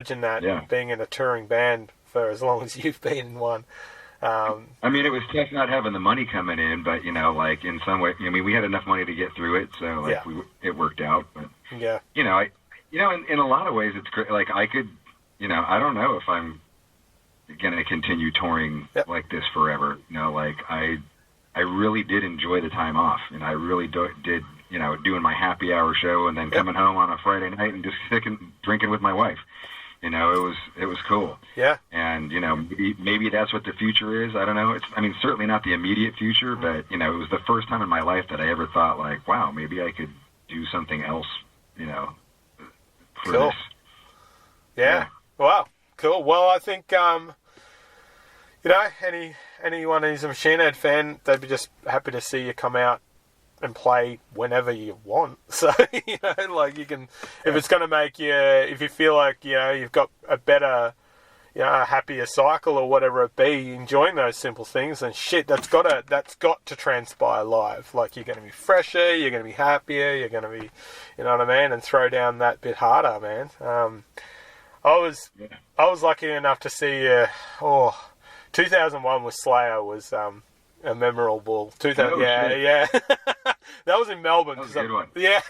Imagine that, being in a touring band for as long as you've been in one. I mean, it was tough not having the money coming in, but, you know, like, in some way, I mean, we had enough money to get through it, so, like, it worked out. But, you know, in a lot of ways, it's great. Like, I could, you know, I don't know if I'm going to continue touring like this forever. You know, like, I really did enjoy the time off, and I really did, you know, doing my happy hour show and then coming home on a Friday night and just drinking with my wife. You know, it was cool. Yeah. And, you know, maybe that's what the future is. I don't know. I mean, certainly not the immediate future, but, you know, it was the first time in my life that I ever thought, like, wow, maybe I could do something else, you know, for this. Yeah. Wow. Cool. Well, I think, you know, anyone who's a Machine Head fan, they'd be just happy to see you come out and play whenever you want. So, you know, like, you can, if it's going to make you, if you feel like, you know, you've got a better, you know, a happier cycle or whatever it be, enjoying those simple things, then shit, that's got to transpire live. Like, you're going to be fresher, you're going to be happier, you're going to be, you know what I mean, and throw down that bit harder, man. I was lucky enough to see, 2001 with Slayer was, a memorable 2000. Yeah. That was in Melbourne. That was a good one. Yeah.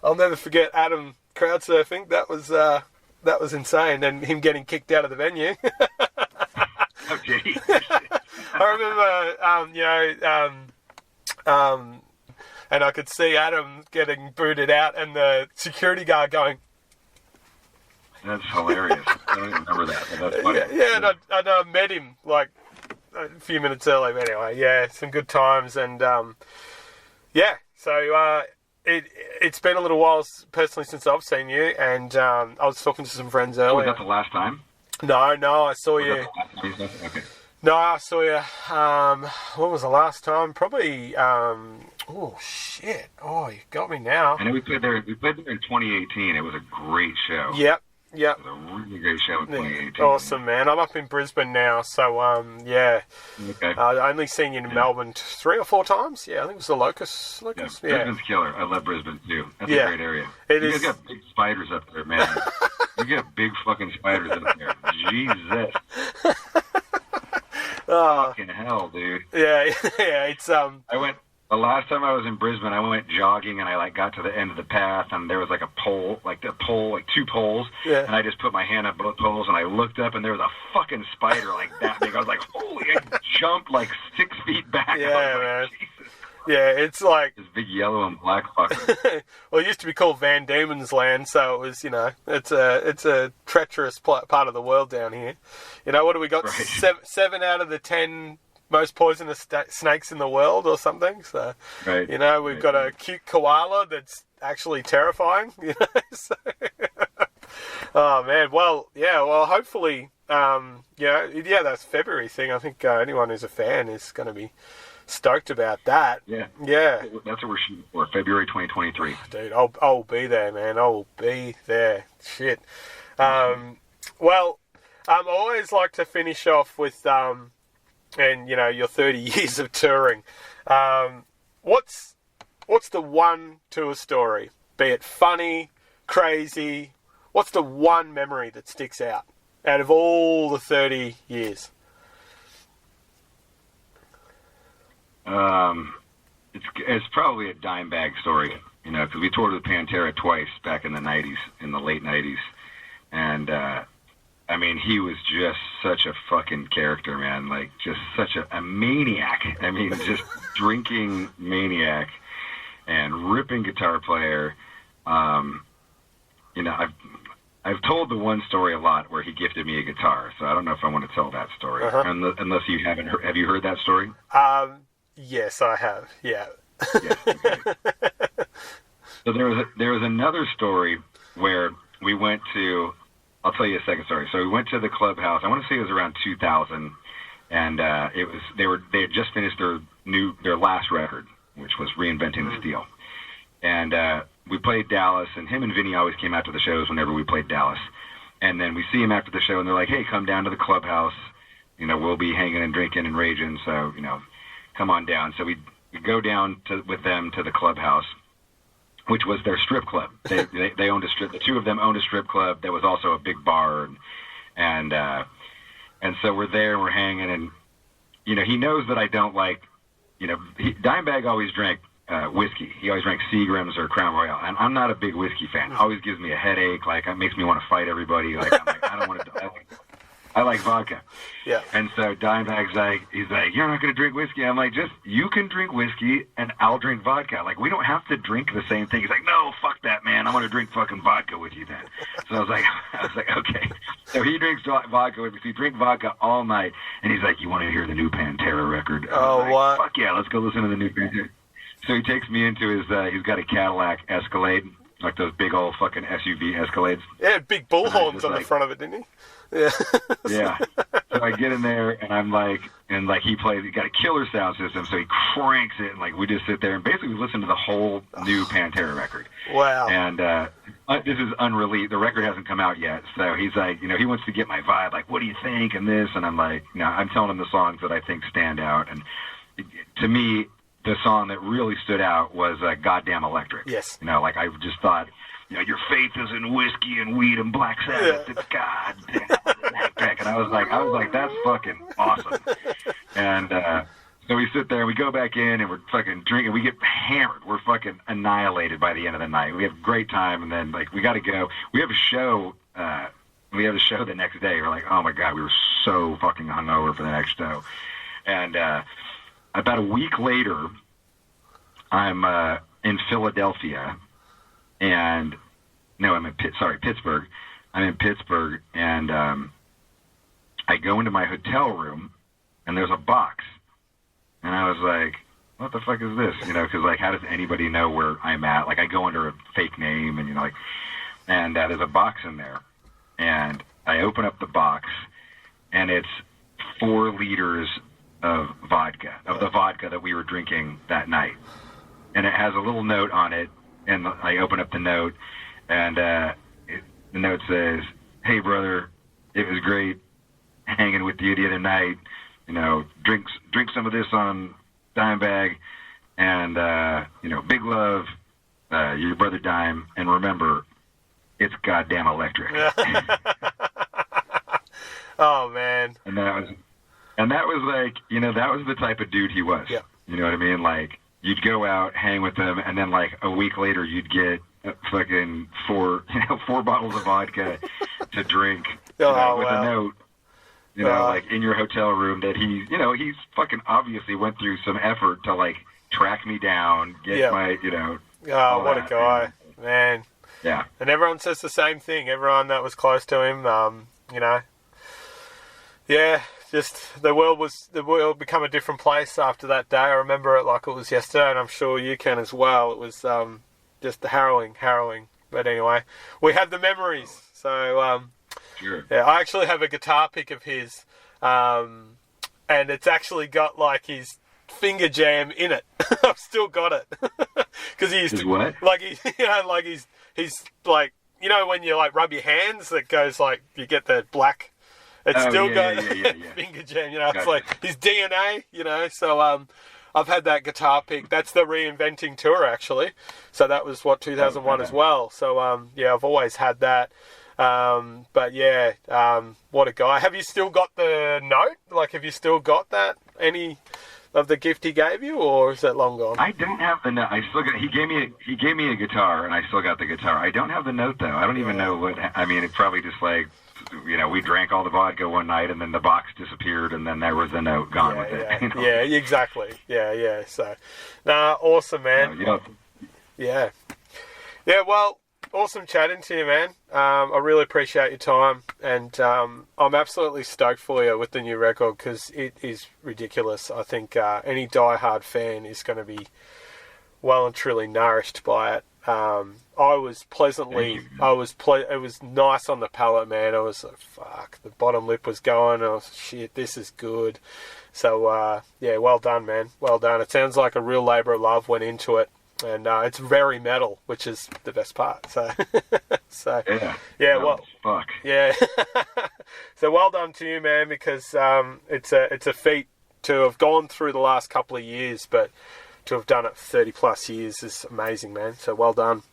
I'll never forget Adam crowd surfing. That was insane, and him getting kicked out of the venue. Okay. I remember, and I could see Adam getting booted out, and the security guard going. That's hilarious. I don't even remember that. But that's funny. Yeah, and I met him like a few minutes early. But anyway, yeah, some good times, and so it's been a little while personally since I've seen you, and I was talking to some friends earlier. Was that the last time? No, I saw you. Okay. No, I saw you. When was the last time? Probably. Oh shit! Oh, you got me now. And we played there. We played there in 2018. It was a great show. Yep. It was a really great show in 2018. Awesome, man. I'm up in Brisbane now, so yeah. Okay. I only seen you in Melbourne 3 or 4 times. Yeah, I think it was the Locust. Yeah, Brisbane's killer. I love Brisbane too. That's a great area. You guys got big spiders up there, man. You got big fucking spiders up there. Jesus. Fucking hell, dude. Yeah. It's The last time I was in Brisbane, I went jogging, and I got to the end of the path, and there was like a pole, like 2 poles, and I just put my hand up both poles, and I looked up, and there was a fucking spider like that big. I was like, holy! I jumped like 6 feet back. Yeah, man. Like, Jesus. Yeah, it's like this big yellow and black fucker. Well, it used to be called Van Diemen's Land, so it was, you know, it's a treacherous part of the world down here. You know, what do we got? Right. 7 out of the 10 most poisonous snakes in the world or something. So, you know, we've got a cute koala that's actually terrifying. You know, so oh man, well, hopefully, that's February thing. I think anyone who's a fan is going to be stoked about that. Yeah. That's what we're shooting for, February 2023. Dude, I'll be there, man. I will be there. Shit. Well, I always like to finish off with and you know, your 30 years of touring. What's the one tour story? Be it funny, crazy. What's the one memory that sticks out of all the 30 years? It's probably a dime bag story, you know, because we toured with Pantera twice back in the 90s, in the late 90s, and I mean, he was just such a fucking character, man. Like, just such a maniac. I mean, just drinking maniac and ripping guitar player. You know, I've told the one story a lot where he gifted me a guitar, so I don't know if I want to tell that story. Unless you haven't heard. Have you heard that story? Yes, I have. Yeah. Yes, okay. So there was another story where we went to. I'll tell you a second story. So we went to the clubhouse. I want to say it was around 2000, and they had just finished their last record, which was Reinventing the Steel. And we played Dallas, and him and Vinny always came out to the shows whenever we played Dallas. And then we see him after the show, and they're like, "Hey, come down to the clubhouse. You know, we'll be hanging and drinking and raging. So, you know, come on down." So we go down with them to the clubhouse. which was their strip club. They owned a strip. The two of them owned a strip club that was also a big bar, and so we're there and we're hanging, and he knows that I don't like, Dimebag always drank whiskey. He always drank Seagrams or Crown Royal, and I'm not a big whiskey fan. It always gives me a headache. Like, it makes me want to fight everybody. Like, I'm like, I don't want to. I like vodka. Yeah. And so Dimebag's like, he's like, you're not going to drink whiskey. I'm like, you can drink whiskey and I'll drink vodka. Like, we don't have to drink the same thing. He's like, no, fuck that, man. I want to drink fucking vodka with you then. So I was like, okay. So he drinks vodka with me. So he drinks vodka all night. And he's like, you want to hear the new Pantera record? What? Fuck yeah, let's go listen to the new Pantera. So he takes me into his, he's got a Cadillac Escalade, like those big old fucking SUV Escalades. Yeah, big bullhorns on the front of it, didn't he? Yeah. Yeah. So I get in there, and I'm like, he got a killer sound system, so he cranks it, and like we just sit there and basically listen to the whole new Pantera record. Wow. And this is unreleased. The record hasn't come out yet, so he's like, he wants to get my vibe, like, what do you think, and this, and I'm like, I'm telling him the songs that I think stand out, and to me, the song that really stood out was Goddamn Electric. Yes. Like I just thought, your faith is in whiskey and weed and Black Sabbath. It's goddamn electric. And I was like, that's fucking awesome. And so we sit there and we go back in and we're fucking drinking. We get hammered. We're fucking annihilated by the end of the night. We have a great time, and then like we got to go. We have a show. We have a show the next day. We're like, oh my god, we were so fucking hungover for the next show. And about a week later, I'm in Philadelphia, and I'm in Pittsburgh. I'm in Pittsburgh, and I go into my hotel room, and there's a box, and I was like, "What the fuck is this?" Because like, how does anybody know where I'm at? Like, I go under a fake name, and and there's a box in there, and I open up the box, and it's 4 liters of vodka, of the vodka that we were drinking that night. And it has a little note on it, and I open up the note, and the note says, "Hey, brother, it was great hanging with you the other night. Drink some of this on Dimebag, and, big love, your brother Dime, and remember, it's goddamn electric." Oh, man. And that was like, that was the type of dude he was. Yeah. You know what I mean? Like, you'd go out, hang with him, and then like a week later, you'd get fucking 4 bottles of vodka to drink with a note, like in your hotel room that he's fucking obviously went through some effort to like track me down, get my, Oh, what a guy, man. Yeah. And everyone says the same thing. Everyone that was close to him, yeah, just the world become a different place after that day. I remember it like it was yesterday, and I'm sure you can as well. It was just harrowing. But anyway, we have the memories. So sure. Yeah, I actually have a guitar pick of his, and it's actually got like his finger jam in it. I've still got it because he used to what? Like he's like when you like rub your hands, it goes like you get the black. It's still got finger jam, Gotcha. It's like his DNA, So I've had that guitar pick. That's the Reinventing tour, actually. So that was 2001 as well. So I've always had that. But yeah, what a guy. Have you still got the note? Like, have you still got that? Any of the gift he gave you, or is that long gone? I don't have the note. I still got. He gave me a guitar, and I still got the guitar. I don't have the note though. I don't even know what. I mean, it's probably just like. We drank all the vodka one night, and then the box disappeared, and then there was the note gone with it. Yeah, exactly. Yeah. So, awesome, man. Yeah. Well, awesome chatting to you, man. I really appreciate your time, and I'm absolutely stoked for you with the new record because it is ridiculous. I think any diehard fan is going to be well and truly nourished by it. I was pleasantly, it was nice on the palate, man. I was like, fuck, the bottom lip was going. I was, shit, this is good. So, well done, man. Well done. It sounds like a real labour of love went into it. And it's very metal, which is the best part. So, fuck. Yeah. So well done to you, man, because it's a feat to have gone through the last couple of years, but to have done it for 30 plus years is amazing, man. So well done.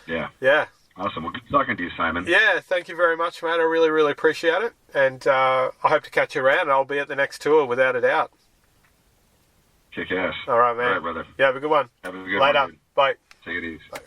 Yeah. Yeah. Awesome. Well, good talking to you, Simon. Yeah, thank you very much, mate. I really, really appreciate it. And I hope to catch you around, and I'll be at the next tour without a doubt. Kick ass. All right, man. All right, brother. Yeah, have a good one. Have a good Later. one. Dude. Bye. Take it easy. Bye.